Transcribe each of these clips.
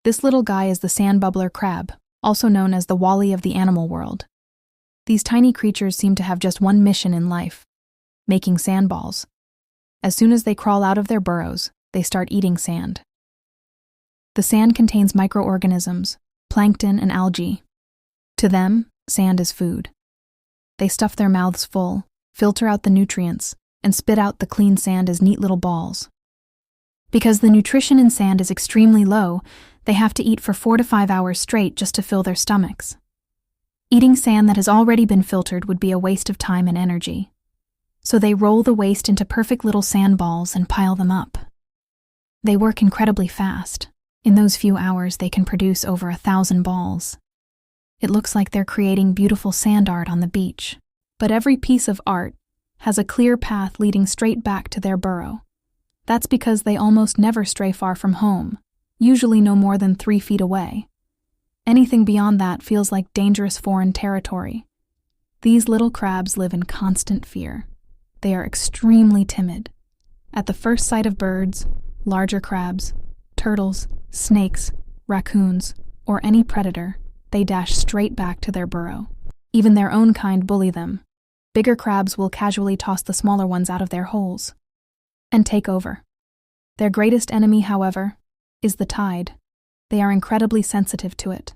This little guy is the sand bubbler crab, also known as the Wally of the animal world. These tiny creatures seem to have just one mission in life: making sandballs. As soon as they crawl out of their burrows, they start eating sand. The sand contains microorganisms, plankton, and algae. To them, sand is food. They stuff their mouths full, filter out the nutrients, and spit out the clean sand as neat little balls. Because the nutrition in sand is extremely low, they have to eat for 4 to 5 hours straight just to fill their stomachs. Eating sand that has already been filtered would be a waste of time and energy. So they roll the waste into perfect little sand balls and pile them up. They work incredibly fast. In those few hours, they can produce over 1,000 balls. It looks like they're creating beautiful sand art on the beach. But every piece of art has a clear path leading straight back to their burrow. That's because they almost never stray far from home, usually no more than 3 feet away. Anything beyond that feels like dangerous foreign territory. These little crabs live in constant fear. They are extremely timid. At the first sight of birds, larger crabs, turtles, snakes, raccoons, or any predator, they dash straight back to their burrow. Even their own kind bully them. Bigger crabs will casually toss the smaller ones out of their holes and take over. Their greatest enemy, however, is the tide. They are incredibly sensitive to it.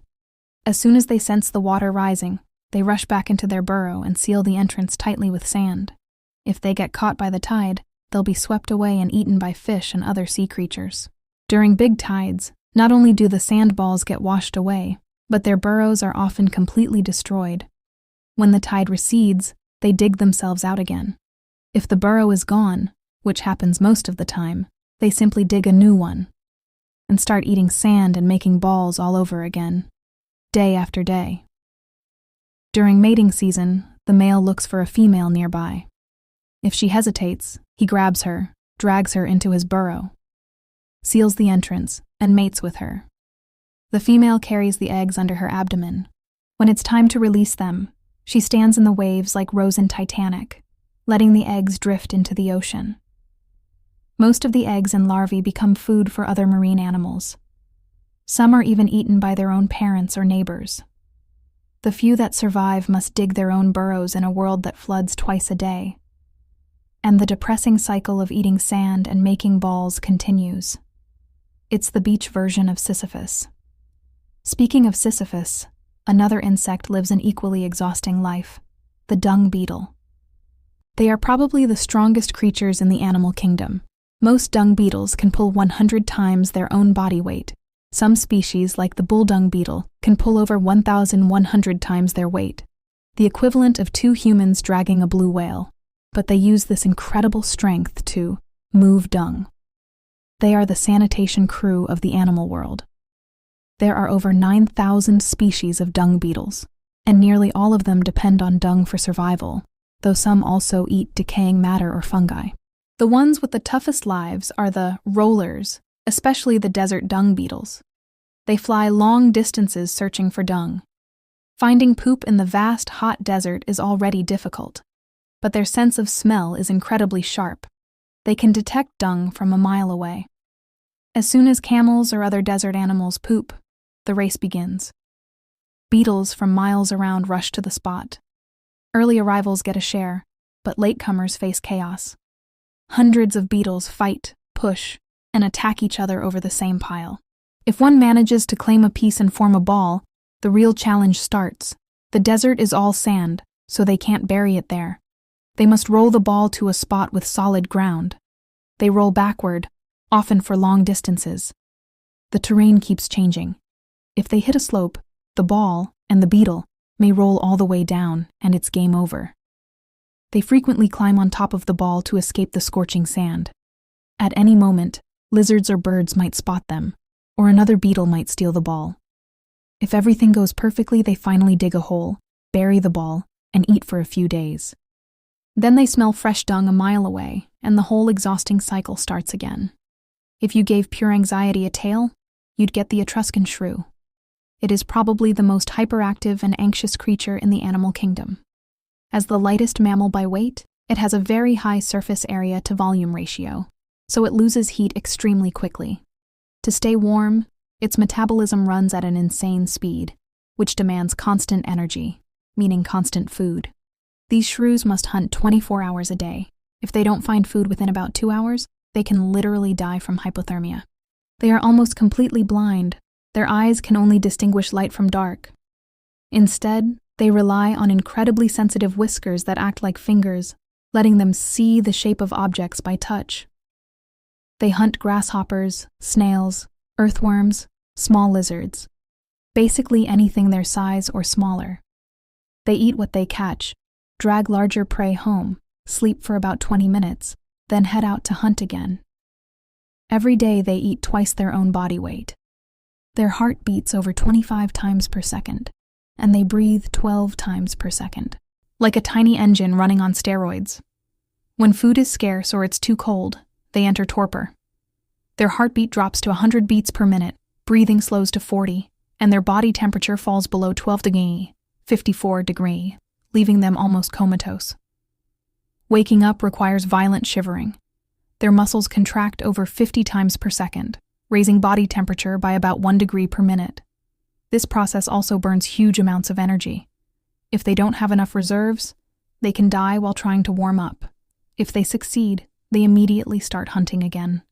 As soon as they sense the water rising, they rush back into their burrow and seal the entrance tightly with sand. If they get caught by the tide, they'll be swept away and eaten by fish and other sea creatures. During big tides, not only do the sandballs get washed away, but their burrows are often completely destroyed. When the tide recedes, they dig themselves out again. If the burrow is gone, which happens most of the time, they simply dig a new one and start eating sand and making balls all over again, day after day. During mating season, the male looks for a female nearby. If she hesitates, he grabs her, drags her into his burrow, seals the entrance, and mates with her. The female carries the eggs under her abdomen. When it's time to release them, she stands in the waves like Rose in Titanic, letting the eggs drift into the ocean. Most of the eggs and larvae become food for other marine animals. Some are even eaten by their own parents or neighbors. The few that survive must dig their own burrows in a world that floods twice a day. And the depressing cycle of eating sand and making balls continues. It's the beach version of Sisyphus. Speaking of Sisyphus, another insect lives an equally exhausting life: the dung beetle. They are probably the strongest creatures in the animal kingdom. Most dung beetles can pull 100 times their own body weight. Some species, like the bull dung beetle, can pull over 1,100 times their weight, the equivalent of 2 humans dragging a blue whale. But they use this incredible strength to move dung. They are the sanitation crew of the animal world. There are over 9,000 species of dung beetles, and nearly all of them depend on dung for survival, though some also eat decaying matter or fungi. The ones with the toughest lives are the rollers, especially the desert dung beetles. They fly long distances searching for dung. Finding poop in the vast, hot desert is already difficult, but their sense of smell is incredibly sharp. They can detect dung from a mile away. As soon as camels or other desert animals poop, the race begins. Beetles from miles around rush to the spot. Early arrivals get a share, but latecomers face chaos. Hundreds of beetles fight, push, and attack each other over the same pile. If one manages to claim a piece and form a ball, the real challenge starts. The desert is all sand, so they can't bury it there. They must roll the ball to a spot with solid ground. They roll backward, often for long distances. The terrain keeps changing. If they hit a slope, the ball and the beetle may roll all the way down, and it's game over. They frequently climb on top of the ball to escape the scorching sand. At any moment, lizards or birds might spot them, or another beetle might steal the ball. If everything goes perfectly, they finally dig a hole, bury the ball, and eat for a few days. Then they smell fresh dung a mile away, and the whole exhausting cycle starts again. If you gave pure anxiety a tail, you'd get the Etruscan shrew. It is probably the most hyperactive and anxious creature in the animal kingdom. As the lightest mammal by weight, it has a very high surface area to volume ratio, so it loses heat extremely quickly. To stay warm, Its metabolism runs at an insane speed, which demands constant energy, meaning constant food. These shrews must hunt 24 hours a day. If they don't find food within about 2 hours, they can literally die from hypothermia. They are almost completely blind. Their eyes can only distinguish light from dark. Instead, they rely on incredibly sensitive whiskers that act like fingers, letting them see the shape of objects by touch. They hunt grasshoppers, snails, earthworms, small lizards, basically anything their size or smaller. They eat what they catch, drag larger prey home, sleep for about 20 minutes, then head out to hunt again. Every day they eat twice their own body weight. Their heart beats over 25 times per second, and they breathe 12 times per second, like a tiny engine running on steroids. When food is scarce or it's too cold, they enter torpor. Their heartbeat drops to 100 beats per minute, breathing slows to 40, and their body temperature falls below 12 degrees, 54 degrees, leaving them almost comatose. Waking up requires violent shivering. Their muscles contract over 50 times per second, raising body temperature by about 1 degree per minute. This process also burns huge amounts of energy. If they don't have enough reserves, they can die while trying to warm up. If they succeed, they immediately start hunting again.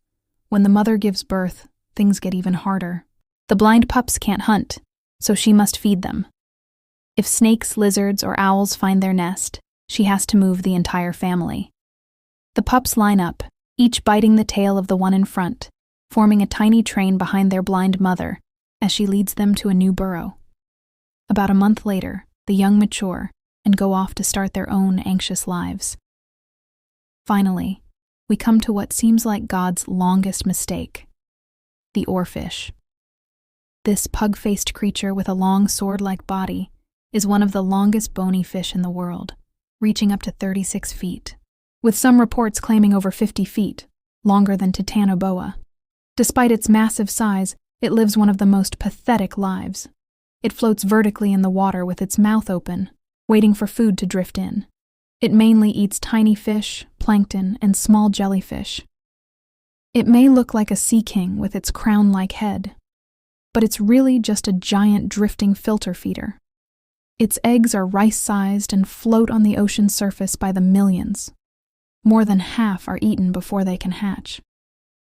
When the mother gives birth, things get even harder. The blind pups can't hunt, so she must feed them. If snakes, lizards, or owls find their nest, she has to move the entire family. The pups line up, each biting the tail of the one in front, forming a tiny train behind their blind mother as she leads them to a new burrow. About a month later, the young mature and go off to start their own anxious lives. Finally, we come to what seems like God's longest mistake, the oarfish. This pug-faced creature with a long sword-like body is one of the longest bony fish in the world, reaching up to 36 feet, with some reports claiming over 50 feet, longer than Titanoboa. Despite its massive size, it lives one of the most pathetic lives. It floats vertically in the water with its mouth open, waiting for food to drift in. It mainly eats tiny fish, plankton, and small jellyfish. It may look like a sea king with its crown-like head, but it's really just a giant drifting filter feeder. Its eggs are rice-sized and float on the ocean surface by the millions. More than half are eaten before they can hatch.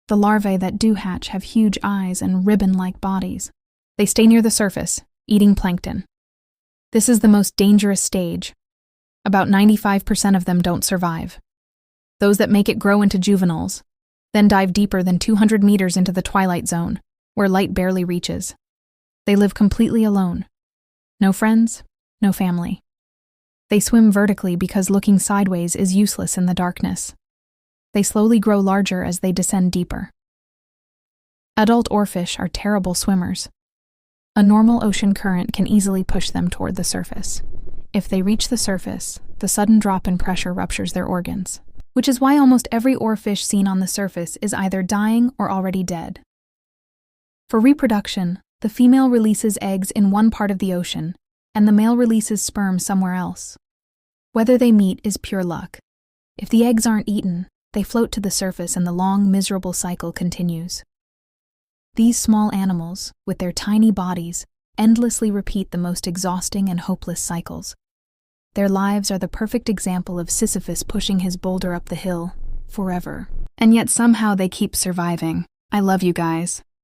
The larvae that do hatch have huge eyes and ribbon-like bodies. They stay near the surface, eating plankton. This is the most dangerous stage. About 95% of them don't survive. Those that make it grow into juveniles, then dive deeper than 200 meters into the twilight zone, where light barely reaches. They live completely alone. No friends, no family. They swim vertically because looking sideways is useless in the darkness. They slowly grow larger as they descend deeper. Adult oarfish are terrible swimmers. A normal ocean current can easily push them toward the surface. If they reach the surface, the sudden drop in pressure ruptures their organs, which is why almost every oarfish seen on the surface is either dying or already dead. For reproduction, the female releases eggs in one part of the ocean, and the male releases sperm somewhere else. Whether they meet is pure luck. If the eggs aren't eaten, they float to the surface and the long, miserable cycle continues. These small animals, with their tiny bodies, endlessly repeat the most exhausting and hopeless cycles. Their lives are the perfect example of Sisyphus pushing his boulder up the hill, forever. And yet somehow they keep surviving. I love you guys.